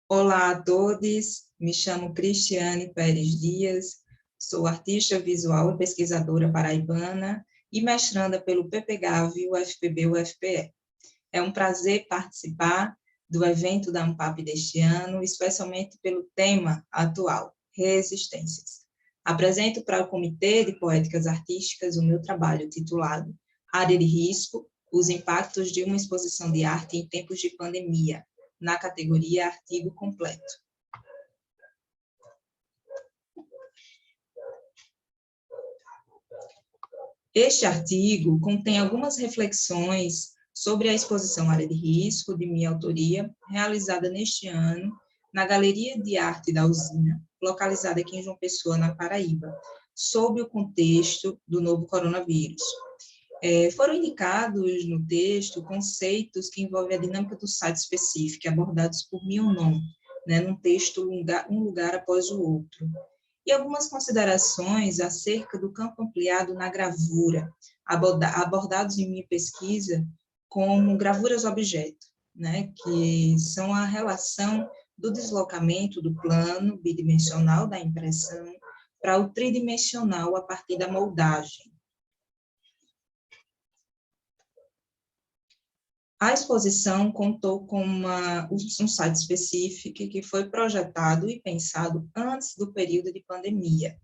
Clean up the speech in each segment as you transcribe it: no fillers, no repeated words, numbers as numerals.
Olá a todos, me chamo Cristiane Pérez Dias, sou artista visual e pesquisadora paraibana e mestranda pelo PPGAV, UFPB-UFPE. É um prazer participar do evento da ANPAP deste ano, especialmente pelo tema atual, resistências. Apresento para o Comitê de Poéticas Artísticas o meu trabalho titulado Área de Risco, os impactos de uma exposição de arte em tempos de pandemia, na categoria artigo completo. Este artigo contém algumas reflexões sobre a exposição Área de Risco, de minha autoria, realizada neste ano na Galeria de Arte da Usina, localizada aqui em João Pessoa, na Paraíba, sob o contexto do novo coronavírus. Foram indicados no texto conceitos que envolvem a dinâmica do site específico, abordados por Mignon, num texto Um Lugar Após o Outro. E algumas considerações acerca do campo ampliado na gravura, abordados em minha pesquisa como gravuras objeto, que são a relação do deslocamento do plano bidimensional da impressão para o tridimensional a partir da moldagem. A exposição contou com um site específico que foi projetado e pensado antes do período de pandemia.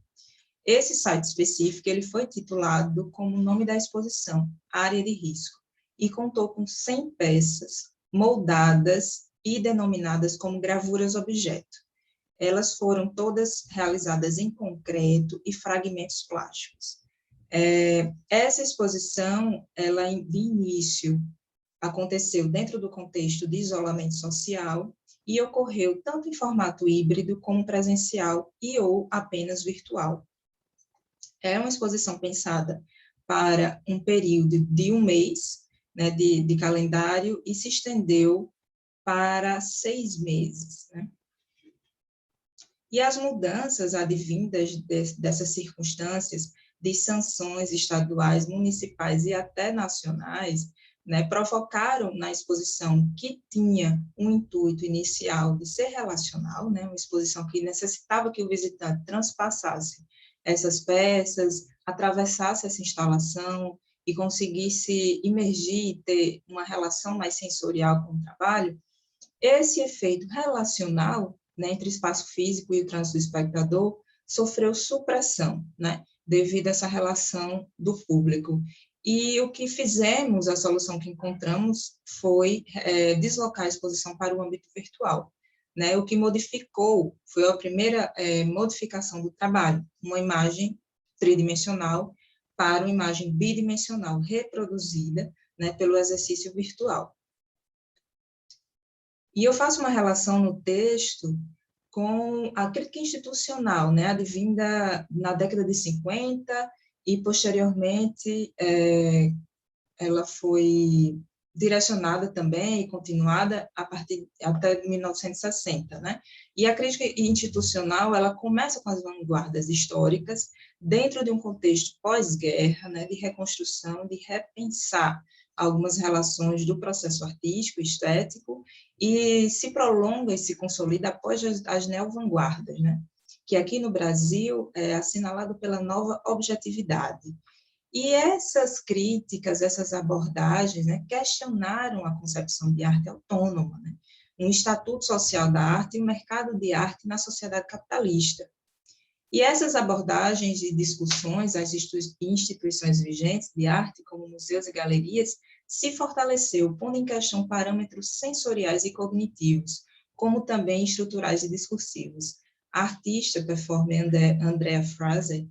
Esse site específico ele foi titulado como o nome da exposição, Área de Risco, e contou com 100 peças moldadas e denominadas como gravuras objeto. Elas foram todas realizadas em concreto e fragmentos plásticos. Essa exposição, ela de início, aconteceu dentro do contexto de isolamento social e ocorreu tanto em formato híbrido como presencial e ou apenas virtual. É uma exposição pensada para um período de um mês, de calendário, e se estendeu para 6 meses. E as mudanças advindas dessas circunstâncias, de sanções estaduais, municipais e até nacionais, provocaram na exposição, que tinha um intuito inicial de ser relacional, uma exposição que necessitava que o visitante transpassasse essas peças, atravessasse essa instalação e conseguisse imergir e ter uma relação mais sensorial com o trabalho. Esse efeito relacional, entre o espaço físico e o trânsito do espectador, sofreu supressão, devido a essa relação do público. E o que fizemos, a solução que encontramos, foi deslocar a exposição para o âmbito virtual. O que modificou foi a primeira modificação do trabalho, uma imagem tridimensional para uma imagem bidimensional reproduzida pelo exercício virtual. E eu faço uma relação no texto com a crítica institucional, advinda na década de 50, e, posteriormente, ela foi direcionada também e continuada a partir até 1960, E a crítica institucional, ela começa com as vanguardas históricas, dentro de um contexto pós-guerra, de reconstrução, de repensar algumas relações do processo artístico, estético, e se prolonga e se consolida após as neo-vanguardas, que aqui no Brasil é assinalado pela nova objetividade. E essas críticas, essas abordagens, questionaram a concepção de arte autônoma, um estatuto social da arte e um mercado de arte na sociedade capitalista. E essas abordagens e discussões, as instituições vigentes de arte, como museus e galerias, se fortaleceu, pondo em questão parâmetros sensoriais e cognitivos, como também estruturais e discursivos. A artista performer Andrea Fraser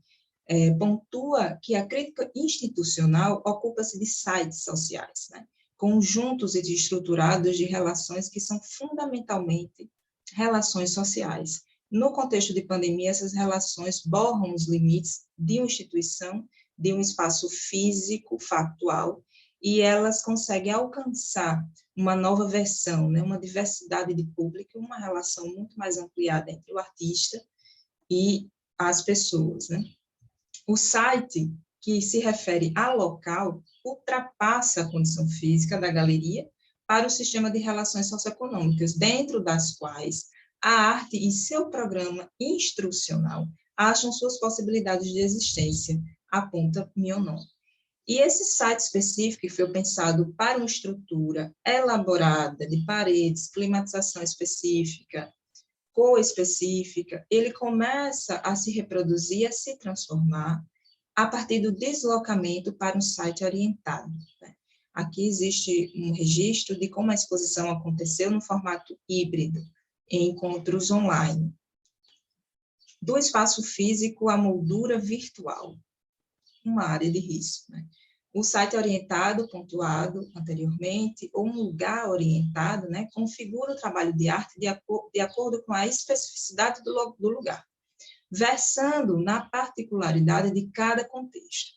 pontua que a crítica institucional ocupa-se de sites sociais, conjuntos e estruturados de relações que são fundamentalmente relações sociais. No contexto de pandemia, essas relações borram os limites de uma instituição, de um espaço físico, factual, e elas conseguem alcançar uma nova versão, uma diversidade de público, uma relação muito mais ampliada entre o artista e as pessoas, O site, que se refere a local, ultrapassa a condição física da galeria para o sistema de relações socioeconômicas, dentro das quais a arte em seu programa instrucional acham suas possibilidades de existência, aponta Mignon. E esse site específico que foi pensado para uma estrutura elaborada de paredes, climatização específica, cor específica, ele começa a se reproduzir, a se transformar a partir do deslocamento para um site orientado. Né? Aqui existe um registro de como a exposição aconteceu no formato híbrido, em encontros online. Do espaço físico à moldura virtual, uma área de risco. Né? O site orientado, pontuado anteriormente, ou um lugar orientado, né, configura o trabalho de arte de acordo com a especificidade do lugar, versando na particularidade de cada contexto.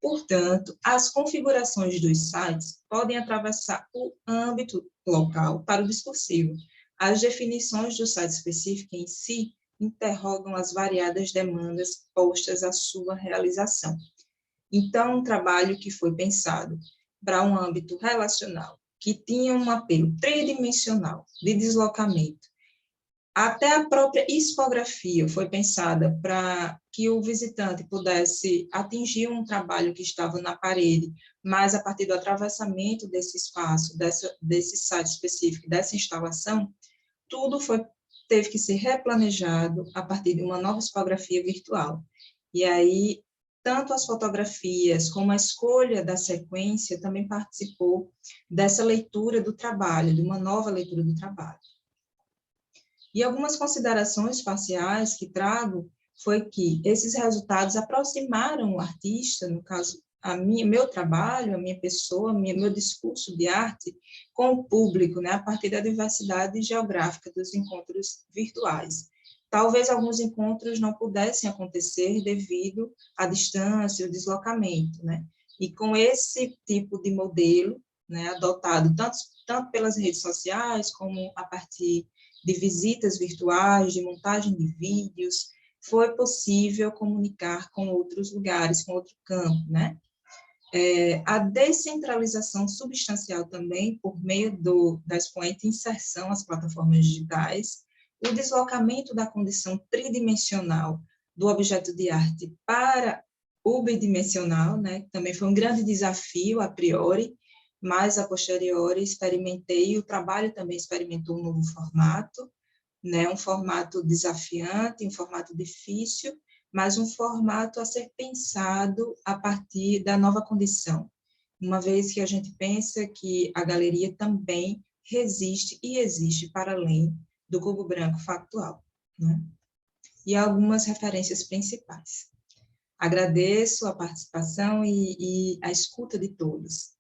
Portanto, as configurações dos sites podem atravessar o âmbito local para o discursivo. As definições do site específico em si interrogam as variadas demandas postas à sua realização. Então, um trabalho que foi pensado para um âmbito relacional, que tinha um apelo tridimensional de deslocamento, até a própria expografia foi pensada para que o visitante pudesse atingir um trabalho que estava na parede, mas a partir do atravessamento desse espaço, desse site específico, dessa instalação, tudo teve que ser replanejado a partir de uma nova expografia virtual. E aí, tanto as fotografias como a escolha da sequência também participou dessa leitura do trabalho, de uma nova leitura do trabalho. E algumas considerações parciais que trago foi que esses resultados aproximaram o artista, no caso, meu trabalho, a minha pessoa, meu discurso de arte, com o público, né, a partir da diversidade geográfica dos encontros virtuais. Talvez alguns encontros não pudessem acontecer devido à distância, o deslocamento, né? E com esse tipo de modelo, né, adotado tanto pelas redes sociais, como a partir de visitas virtuais, de montagem de vídeos, foi possível comunicar com outros lugares, com outro campo, né? A descentralização substancial também, por meio da expoente inserção às plataformas digitais, o deslocamento da condição tridimensional do objeto de arte para o bidimensional, né? Também foi um grande desafio a priori, mas a posteriori experimentei, o trabalho também experimentou um novo formato, né? Um formato desafiante, um formato difícil, mas um formato a ser pensado a partir da nova condição, uma vez que a gente pensa que a galeria também resiste e existe para além do cubo branco factual, né? E algumas referências principais. Agradeço a participação e a escuta de todos.